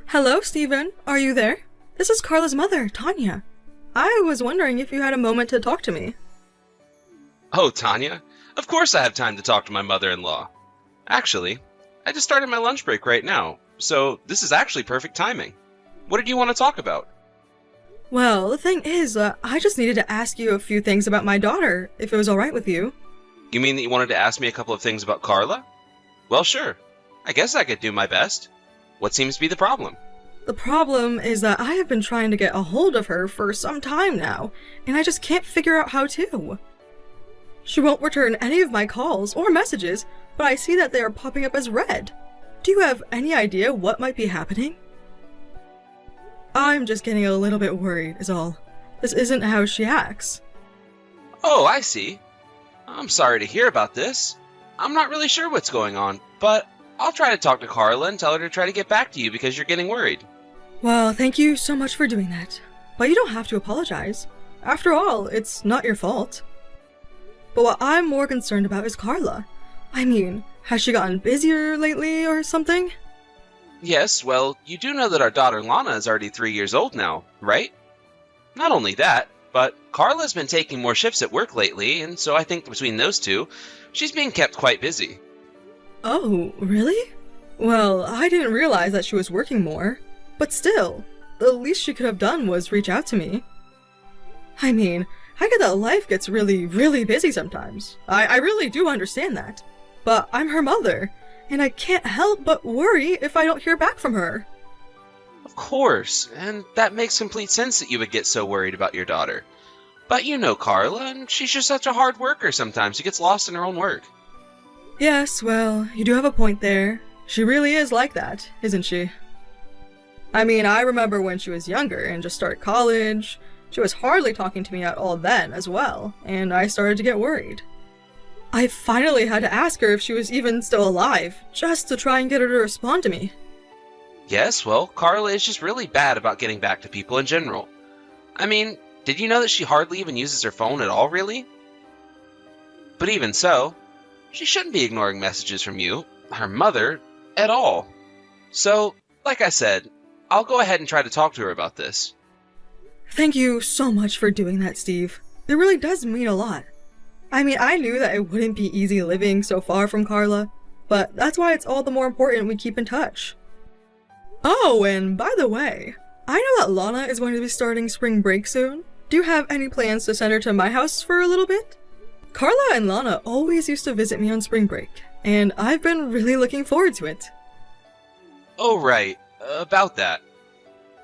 Hello, Stephen. Are you there? This is Carla's mother, Tanya. I was wondering if you had a moment to talk to me. Oh, Tanya. Of course I have time to talk to my mother-in-law. Actually, I just started my lunch break right now, so this is actually perfect timing. What did you want to talk about? Well, the thing is, I just needed to ask you a few things about my daughter, if it was alright with you. You mean that you wanted to ask me a couple of things about Carla? Well, sure. I guess I could do my best. What seems to be the problem? The problem is that I have been trying to get a hold of her for some time now, and I just can't figure out how to. She won't return any of my calls or messages, but I see that they are popping up as read. Do you have any idea what might be happening? I'm just getting a little bit worried, is all. This isn't how she acts. Oh, I see. I'm sorry to hear about this. I'm not really sure what's going on, but I'll try to talk to Carla and tell her to try to get back to you because you're getting worried. Well, thank you so much for doing that. But you don't have to apologize. After all, it's not your fault. But what I'm more concerned about is Carla. I mean, has she gotten busier lately or something? Yes, well, you do know that our daughter Lana is already 3 years old now, right? Not only that, but Carla's been taking more shifts at work lately, and so I think between those two, she's being kept quite busy. Oh, really? Well, I didn't realize that she was working more. But still, the least she could have done was reach out to me. I mean, I get that life gets really, really busy sometimes. I really do understand that. But I'm her mother, and I can't help but worry if I don't hear back from her. Of course, and that makes complete sense that you would get so worried about your daughter. But you know Carla, and she's just such a hard worker sometimes. She gets lost in her own work. Yes, well, you do have a point there. She really is like that, isn't she? I mean, I remember when she was younger and just started college. She was hardly talking to me at all then as well, and I started to get worried. I finally had to ask her if she was even still alive, just to try and get her to respond to me. Yes, well, Carla is just really bad about getting back to people in general. I mean, did you know that she hardly even uses her phone at all, really? But even so, she shouldn't be ignoring messages from you, her mother, at all. So, like I said, I'll go ahead and try to talk to her about this. Thank you so much for doing that, Steve. It really does mean a lot. I mean, I knew that it wouldn't be easy living so far from Carla, but that's why it's all the more important we keep in touch. Oh, and by the way, I know that Lana is going to be starting spring break soon. Do you have any plans to send her to my house for a little bit? Carla and Lana always used to visit me on spring break, and I've been really looking forward to it. Oh, right. About that.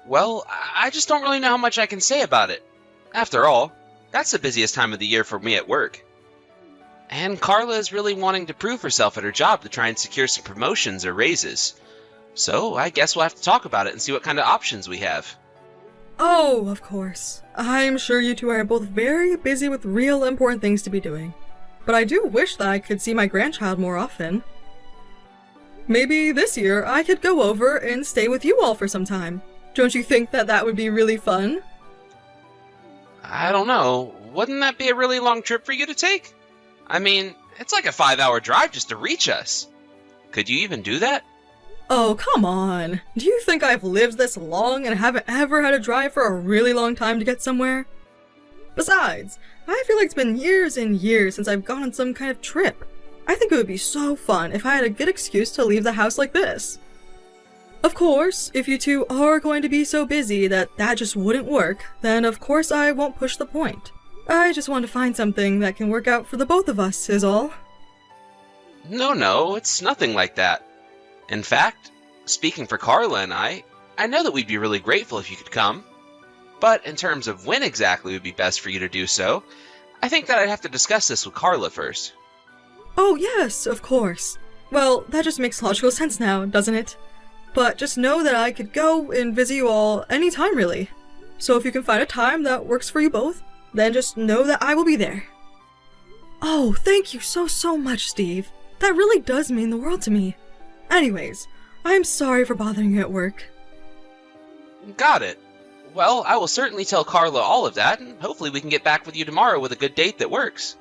Well, I just don't really know how much I can say about it. After all, that's the busiest time of the year for me at work. And Carla is really wanting to prove herself at her job to try and secure some promotions or raises. So I guess we'll have to talk about it and see what kind of options we have. Oh, of course. I'm sure you two are both very busy with real important things to be doing. But I do wish that I could see my grandchild more often. Maybe this year I could go over and stay with you all for some time. Don't you think that that would be really fun? I don't know. Wouldn't that be a really long trip for you to take? I mean, it's like a 5-hour drive just to reach us. Could you even do that? Oh, come on. Do you think I've lived this long and haven't ever had to drive for a really long time to get somewhere? Besides, I feel like it's been years and years since I've gone on some kind of trip. I think it would be so fun if I had a good excuse to leave the house like this. Of course, if you two are going to be so busy that just wouldn't work, then of course I won't push the point. I just want to find something that can work out for the both of us, is all. No, it's nothing like that. In fact, speaking for Carla and I know that we'd be really grateful if you could come. But in terms of when exactly would be best for you to do so, I think that I'd have to discuss this with Carla first. Oh yes, of course. Well, that just makes logical sense now, doesn't it? But just know that I could go and visit you all anytime, really. So if you can find a time that works for you both, then just know that I will be there. Oh, thank you so much, Steve. That really does mean the world to me. Anyways, I'm sorry for bothering you at work. Got it. Well, I will certainly tell Carla all of that, and hopefully we can get back with you tomorrow with a good date that works.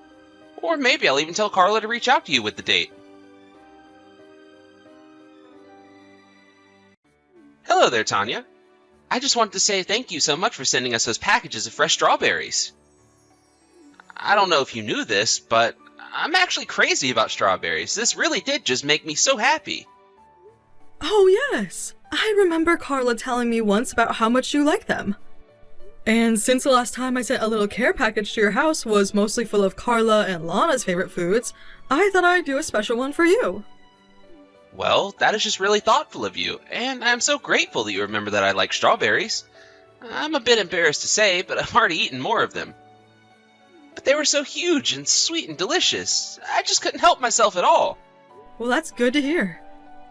Or maybe I'll even tell Carla to reach out to you with the date. Hello there, Tanya. I just wanted to say thank you so much for sending us those packages of fresh strawberries. I don't know if you knew this, but I'm actually crazy about strawberries. This really did just make me so happy. Oh, yes. I remember Carla telling me once about how much you like them. And since the last time I sent a little care package to your house was mostly full of Carla and Lana's favorite foods, I thought I'd do a special one for you. Well, that is just really thoughtful of you, and I'm so grateful that you remember that I like strawberries. I'm a bit embarrassed to say, but I've already eaten more of them. But they were so huge and sweet and delicious, I just couldn't help myself at all. Well, that's good to hear.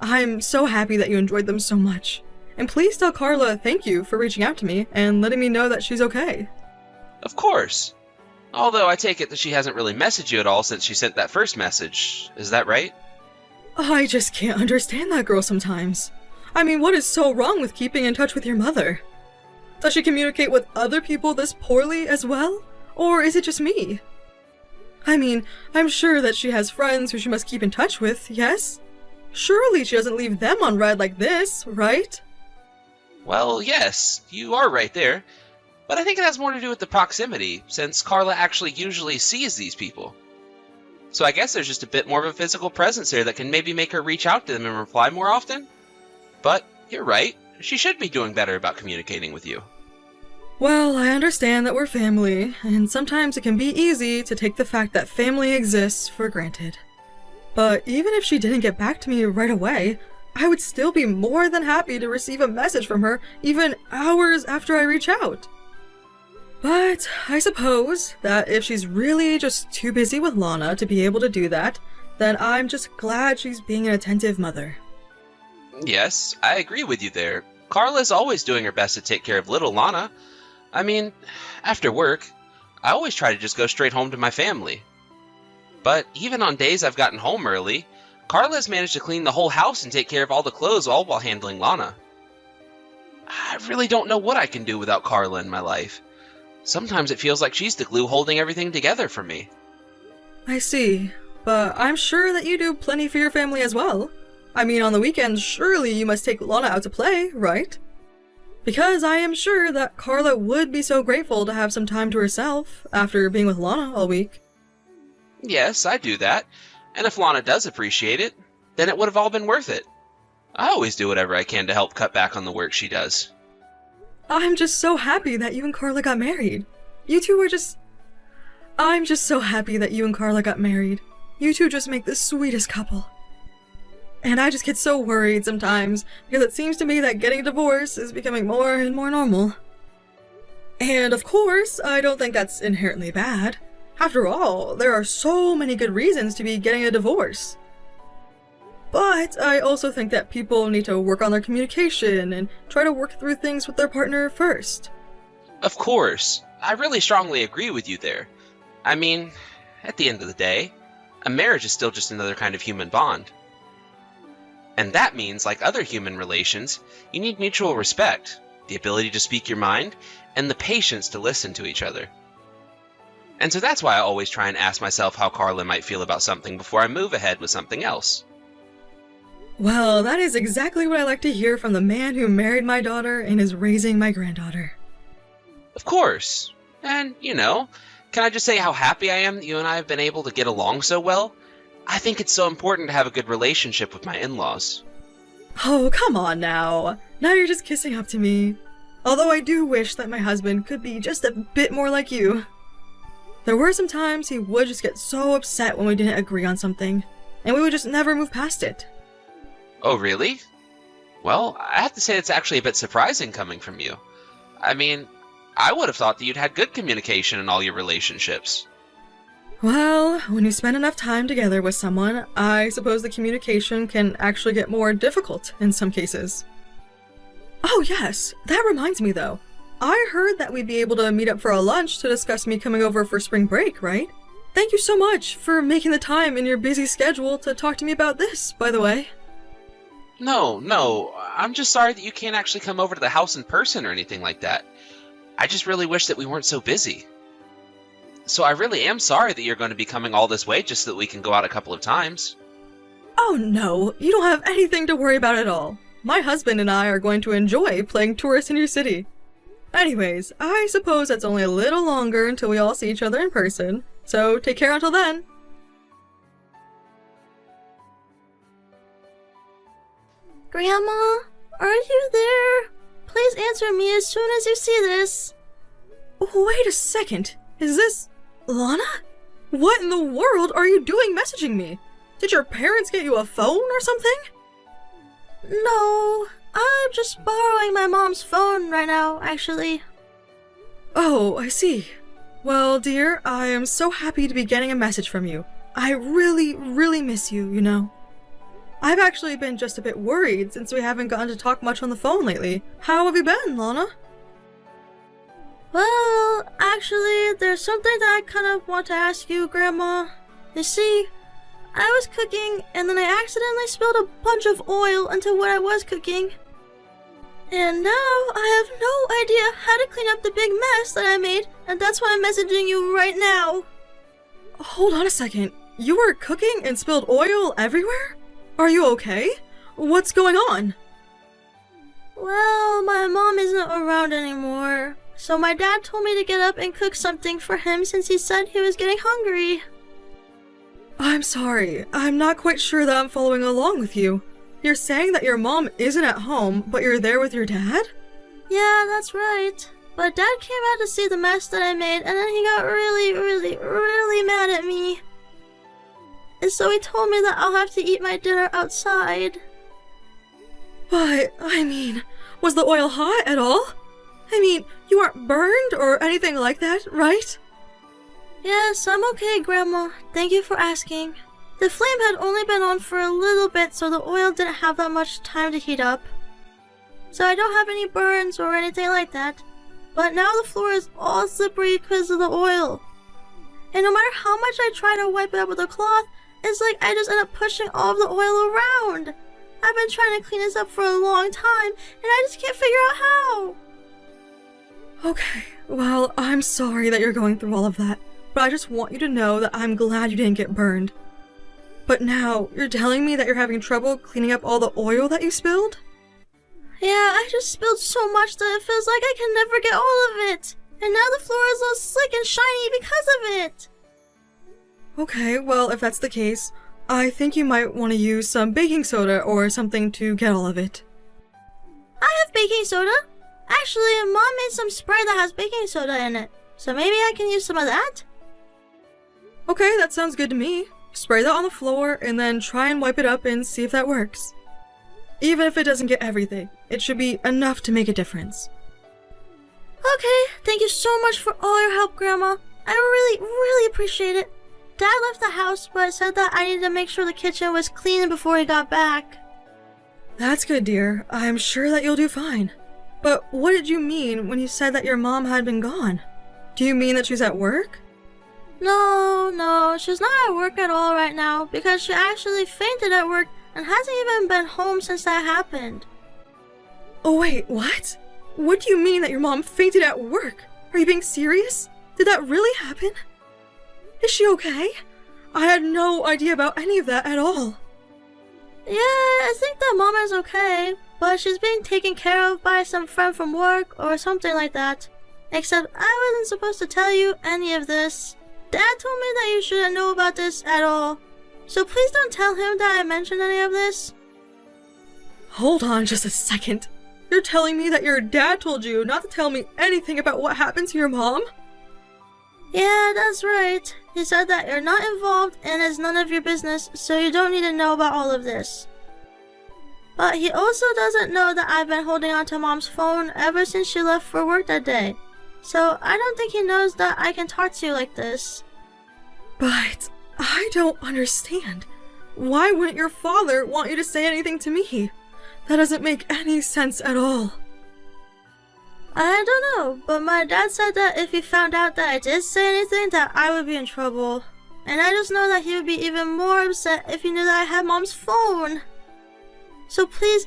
I'm so happy that you enjoyed them so much. And please tell Carla thank you for reaching out to me and letting me know that she's okay. Of course. Although I take it that she hasn't really messaged you at all since she sent that first message. Is that right? I just can't understand that girl sometimes. I mean, what is so wrong with keeping in touch with your mother? Does she communicate with other people this poorly as well? Or is it just me? I mean, I'm sure that she has friends who she must keep in touch with, yes? Surely she doesn't leave them on red like this, right? Well, yes, you are right there. But I think it has more to do with the proximity, since Carla actually usually sees these people. So I guess there's just a bit more of a physical presence there that can maybe make her reach out to them and reply more often. But you're right, she should be doing better about communicating with you. Well, I understand that we're family, and sometimes it can be easy to take the fact that family exists for granted. But even if she didn't get back to me right away, I would still be more than happy to receive a message from her even hours after I reach out. But I suppose that if she's really just too busy with Lana to be able to do that, then I'm just glad she's being an attentive mother. Yes, I agree with you there. Carla's always doing her best to take care of little Lana. I mean, after work, I always try to just go straight home to my family. But even on days I've gotten home early, Carla's managed to clean the whole house and take care of all the clothes all while handling Lana. I really don't know what I can do without Carla in my life. Sometimes it feels like she's the glue holding everything together for me. I see, but I'm sure that you do plenty for your family as well. I mean, on the weekends, surely you must take Lana out to play, right? Because I am sure that Carla would be so grateful to have some time to herself after being with Lana all week. Yes, I do that. And if Lana does appreciate it, then it would have all been worth it. I always do whatever I can to help cut back on the work she does. I'm just so happy that you and Carla got married. You two are just... I'm just so happy that you and Carla got married. You two just make the sweetest couple. And I just get so worried sometimes, because it seems to me that getting a divorce is becoming more and more normal. And of course, I don't think that's inherently bad. After all, there are so many good reasons to be getting a divorce. But I also think that people need to work on their communication and try to work through things with their partner first. Of course, I really strongly agree with you there. I mean, at the end of the day, a marriage is still just another kind of human bond. And that means, like other human relations, you need mutual respect, the ability to speak your mind, and the patience to listen to each other. And so that's why I always try and ask myself how Carla might feel about something before I move ahead with something else. Well, that is exactly what I like to hear from the man who married my daughter and is raising my granddaughter. Of course. And, can I just say how happy I am that you and I have been able to get along so well? I think it's so important to have a good relationship with my in-laws. Oh, come on now. Now you're just kissing up to me. Although I do wish that my husband could be just a bit more like you. There were some times he would just get so upset when we didn't agree on something, and we would just never move past it. Oh, really? Well, I have to say it's actually a bit surprising coming from you. I mean, I would have thought that you'd had good communication in all your relationships. Well, when you spend enough time together with someone, I suppose the communication can actually get more difficult in some cases. Oh yes, that reminds me though. I heard that we'd be able to meet up for a lunch to discuss me coming over for spring break, right? Thank you so much for making the time in your busy schedule to talk to me about this, by the way. No, I'm just sorry that you can't actually come over to the house in person or anything like that. I just really wish that we weren't so busy. So I really am sorry that you're going to be coming all this way just so that we can go out a couple of times. Oh no, you don't have anything to worry about at all. My husband and I are going to enjoy playing tourists in your city. Anyways, I suppose that's only a little longer until we all see each other in person, so take care until then. Grandma, are you there? Please answer me as soon as you see this. Wait a second. Is this Lana? What in the world are you doing messaging me? Did your parents get you a phone or something? No, I'm just borrowing my mom's phone right now, actually. Oh, I see. Well, dear, I am so happy to be getting a message from you. I really, really miss you, you know. I've actually been just a bit worried since we haven't gotten to talk much on the phone lately. How have you been, Lana? Well, actually, there's something that I kind of want to ask you, Grandma. You see, I was cooking and then I accidentally spilled a bunch of oil into what I was cooking. And now I have no idea how to clean up the big mess that I made, and that's why I'm messaging you right now. Hold on a second. You were cooking and spilled oil everywhere? Are you okay? What's going on? Well, my mom isn't around anymore, so my dad told me to get up and cook something for him since he said he was getting hungry. I'm sorry. I'm not quite sure that I'm following along with you. You're saying that your mom isn't at home, but you're there with your dad? Yeah, that's right. But Dad came out to see the mess that I made, and then he got really mad at me. And so he told me that I'll have to eat my dinner outside. But, I mean, was the oil hot at all? I mean, you aren't burned or anything like that, right? Yes, I'm okay, Grandma. Thank you for asking. The flame had only been on for a little bit, so the oil didn't have that much time to heat up. So I don't have any burns or anything like that. But now the floor is all slippery because of the oil. And no matter how much I try to wipe it up with a cloth, it's like I just end up pushing all of the oil around. I've been trying to clean this up for a long time, and I just can't figure out how. Okay, well, I'm sorry that you're going through all of that, but I just want you to know that I'm glad you didn't get burned. But now, you're telling me that you're having trouble cleaning up all the oil that you spilled? Yeah, I just spilled so much that it feels like I can never get all of it. And now the floor is all slick and shiny because of it. Okay, well, if that's the case, I think you might want to use some baking soda or something to get all of it. I have baking soda. Actually, Mom made some spray that has baking soda in it. So maybe I can use some of that? Okay, that sounds good to me. Spray that on the floor and then try and wipe it up and see if that works. Even if it doesn't get everything, it should be enough to make a difference. Okay, thank you so much for all your help, Grandma. I really appreciate it. Dad left the house, but said that I needed to make sure the kitchen was clean before he got back. That's good, dear. I'm sure that you'll do fine. But what did you mean when you said that your mom had been gone? Do you mean that she's at work? No, she's not at work at all right now because she actually fainted at work and hasn't even been home since that happened. Oh wait, what? What do you mean that your mom fainted at work? Are you being serious? Did that really happen? Is she okay? I had no idea about any of that at all. Yeah, I think that Mom is okay, but she's being taken care of by some friend from work or something like that. Except I wasn't supposed to tell you any of this. Dad told me that you shouldn't know about this at all. So please don't tell him that I mentioned any of this. Hold on just a second. You're telling me that your dad told you not to tell me anything about what happened to your mom? Yeah, that's right. He said that you're not involved and it's none of your business, so you don't need to know about all of this. But he also doesn't know that I've been holding on to Mom's phone ever since she left for work that day. So I don't think he knows that I can talk to you like this. But I don't understand. Why wouldn't your father want you to say anything to me? That doesn't make any sense at all. I don't know, but my dad said that if he found out that I did say anything, that I would be in trouble. And I just know that he would be even more upset if he knew that I had Mom's phone. So please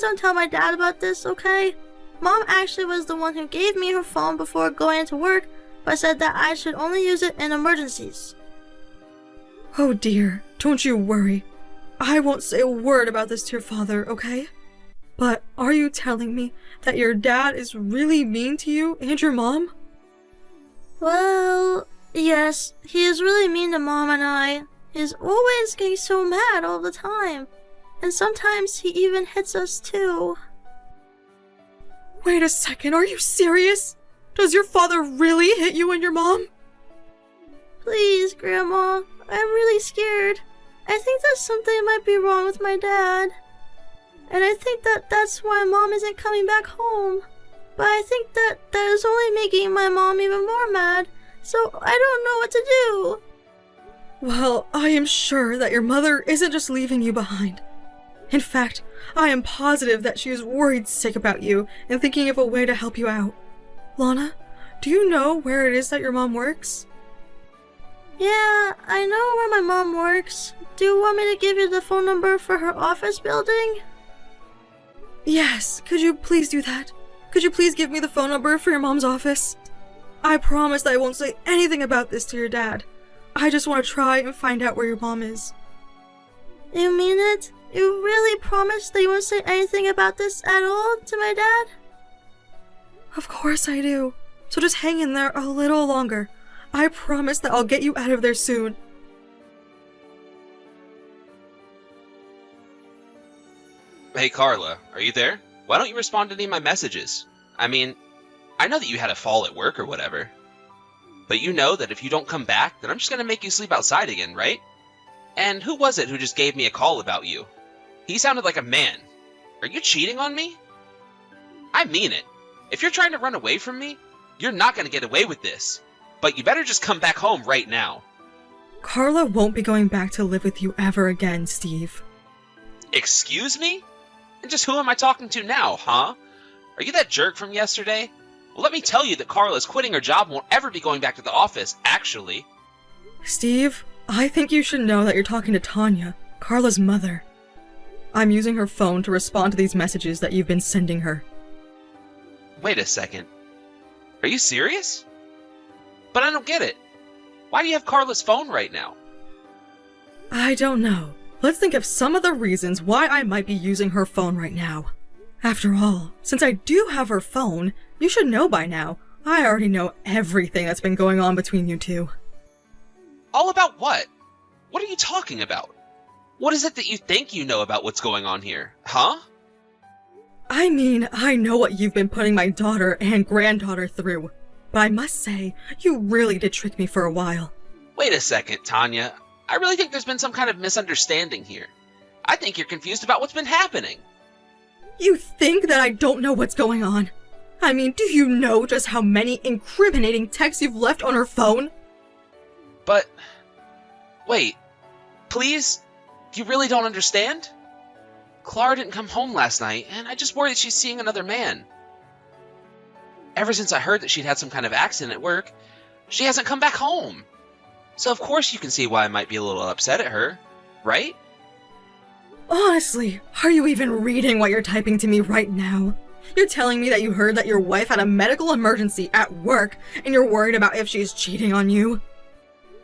don't tell my dad about this, okay? Mom actually was the one who gave me her phone before going into work, but said that I should only use it in emergencies. Oh dear, don't you worry. I won't say a word about this to your father, okay? But are you telling me that your dad is really mean to you and your mom? Well, yes, he is really mean to Mom and I. He's always getting so mad all the time. And sometimes he even hits us too. Wait a second, are you serious? Does your father really hit you and your mom? Please, Grandma, I'm really scared. I think that something might be wrong with my dad. And I think that that's why Mom isn't coming back home. But I think that is only making my mom even more mad, so I don't know what to do. Well, I am sure that your mother isn't just leaving you behind. In fact, I am positive that she is worried sick about you and thinking of a way to help you out. Lana, do you know where it is that your mom works? Yeah, I know where my mom works. Do you want me to give you the phone number for her office building? Yes, could you please do that? Could you please give me the phone number for your mom's office? I promise that I won't say anything about this to your dad. I just want to try and find out where your mom is. You mean it? You really promise that you won't say anything about this at all to my dad? Of course I do. So just hang in there a little longer. I promise that I'll get you out of there soon. Hey, Carla, are you there? Why don't you respond to any of my messages? I mean, I know that you had a fall at work or whatever. But you know that if you don't come back, then I'm just gonna make you sleep outside again, right? And who was it who just gave me a call about you? He sounded like a man. Are you cheating on me? I mean it. If you're trying to run away from me, you're not gonna get away with this. But you better just come back home right now. Carla won't be going back to live with you ever again, Steve. Excuse me? And just who am I talking to now, huh? Are you that jerk from yesterday? Well, let me tell you that Carla is quitting her job and won't ever be going back to the office, actually. Steve, I think you should know that you're talking to Tanya, Carla's mother. I'm using her phone to respond to these messages that you've been sending her. Wait a second. Are you serious? But I don't get it. Why do you have Carla's phone right now? I don't know. Let's think of some of the reasons why I might be using her phone right now. After all, since I do have her phone, you should know by now. I already know everything that's been going on between you two. All about what? What are you talking about? What is it that you think you know about what's going on here, huh? I mean, I know what you've been putting my daughter and granddaughter through. But I must say, you really did trick me for a while. Wait a second, Tanya. I really think there's been some kind of misunderstanding here. I think you're confused about what's been happening. You think that I don't know what's going on? I mean, do you know just how many incriminating texts you've left on her phone? But, wait, please? You really don't understand? Clara didn't come home last night, and I just worry that she's seeing another man. Ever since I heard that she'd had some kind of accident at work, she hasn't come back home. So of course you can see why I might be a little upset at her, right? Honestly, are you even reading what you're typing to me right now? You're telling me that you heard that your wife had a medical emergency at work, and you're worried about if she's cheating on you?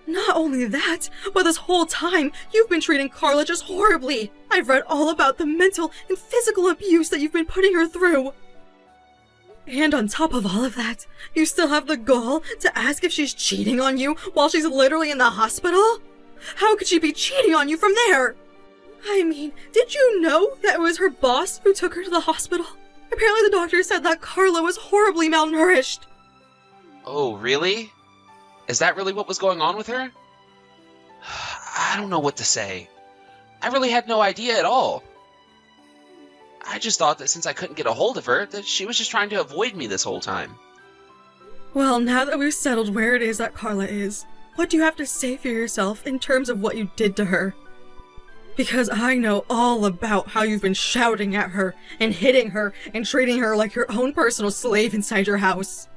Not only that, but this whole time, you've been treating Carla just horribly. I've read all about the mental and physical abuse that you've been putting her through. And on top of all of that, you still have the gall to ask if she's cheating on you while she's literally in the hospital? How could she be cheating on you from there? I mean, did you know that it was her boss who took her to the hospital? Apparently the doctor said that Carla was horribly malnourished. Oh, really? Is that really what was going on with her? I don't know what to say. I really had no idea at all. I just thought that since I couldn't get a hold of her, that she was just trying to avoid me this whole time. Well, now that we've settled where it is that Carla is, what do you have to say for yourself in terms of what you did to her? Because I know all about how you've been shouting at her and hitting her and treating her like your own personal slave inside your house.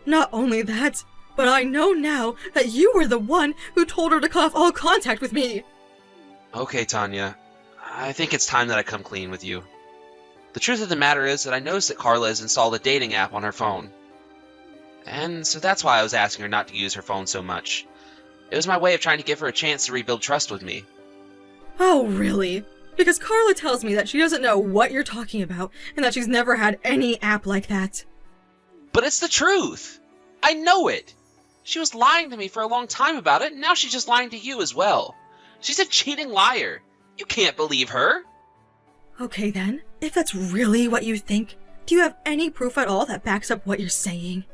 Not only that, but I know now that you were the one who told her to cut off all contact with me. Okay, Tanya. I think it's time that I come clean with you. The truth of the matter is that I noticed that Carla has installed a dating app on her phone. And so that's why I was asking her not to use her phone so much. It was my way of trying to give her a chance to rebuild trust with me. Oh, really? Because Carla tells me that she doesn't know what you're talking about and that she's never had any app like that. But it's the truth. I know it. She was lying to me for a long time about it, and now she's just lying to you as well. She's a cheating liar. You can't believe her. Okay then, if that's really what you think, do you have any proof at all that backs up what you're saying?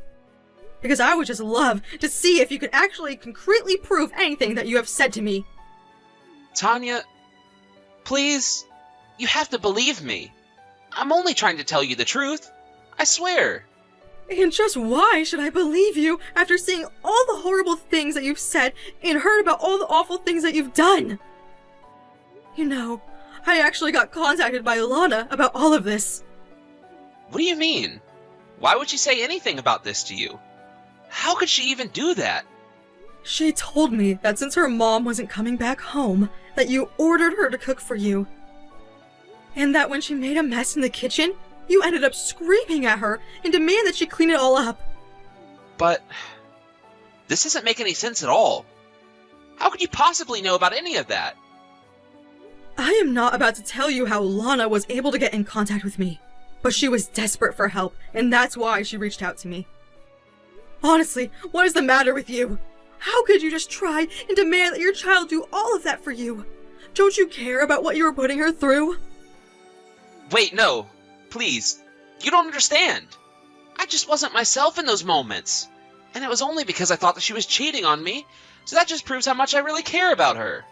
Because I would just love to see if you could actually concretely prove anything that you have said to me. Tanya, please, you have to believe me. I'm only trying to tell you the truth. I swear. And just why should I believe you after seeing all the horrible things that you've said and heard about all the awful things that you've done? You know, I actually got contacted by Lana about all of this. What do you mean? Why would she say anything about this to you? How could she even do that? She told me that since her mom wasn't coming back home, that you ordered her to cook for you. And that when she made a mess in the kitchen, you ended up screaming at her and demanded that she clean it all up. But this doesn't make any sense at all. How could you possibly know about any of that? I am not about to tell you how Lana was able to get in contact with me, but she was desperate for help, and that's why she reached out to me. Honestly, what is the matter with you? How could you just try and demand that your child do all of that for you? Don't you care about what you were putting her through? Wait, no. Please. You don't understand. I just wasn't myself in those moments. And it was only because I thought that she was cheating on me, so that just proves how much I really care about her.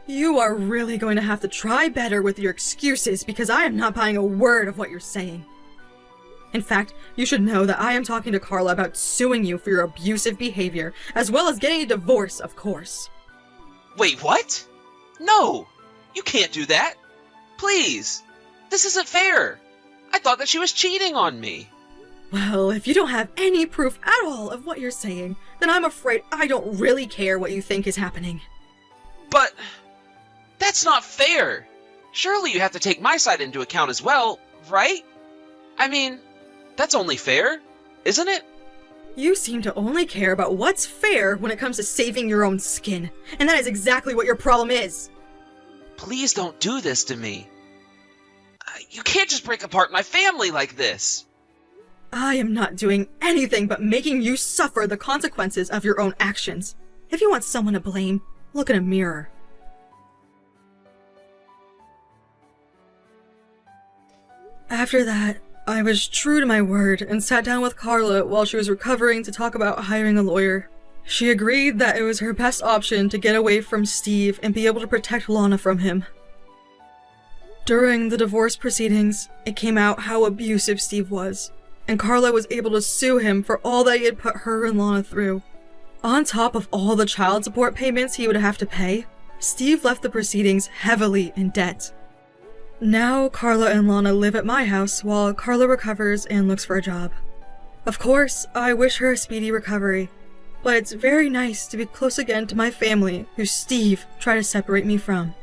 You are really going to have to try better with your excuses because I am not buying a word of what you're saying. In fact, you should know that I am talking to Carla about suing you for your abusive behavior, as well as getting a divorce, of course. Wait, what? No! You can't do that! Please! This isn't fair! I thought that she was cheating on me! Well, if you don't have any proof at all of what you're saying, then I'm afraid I don't really care what you think is happening. But that's not fair! Surely you have to take my side into account as well, right? I mean, that's only fair, isn't it? You seem to only care about what's fair when it comes to saving your own skin, and that is exactly what your problem is. Please don't do this to me. You can't just break apart my family like this. I am not doing anything but making you suffer the consequences of your own actions. If you want someone to blame, look in a mirror. After that, I was true to my word and sat down with Carla while she was recovering to talk about hiring a lawyer. She agreed that it was her best option to get away from Steve and be able to protect Lana from him. During the divorce proceedings, it came out how abusive Steve was, and Carla was able to sue him for all that he had put her and Lana through. On top of all the child support payments he would have to pay, Steve left the proceedings heavily in debt. Now, Carla and Lana live at my house while Carla recovers and looks for a job. Of course, I wish her a speedy recovery, but it's very nice to be close again to my family who Steve tried to separate me from.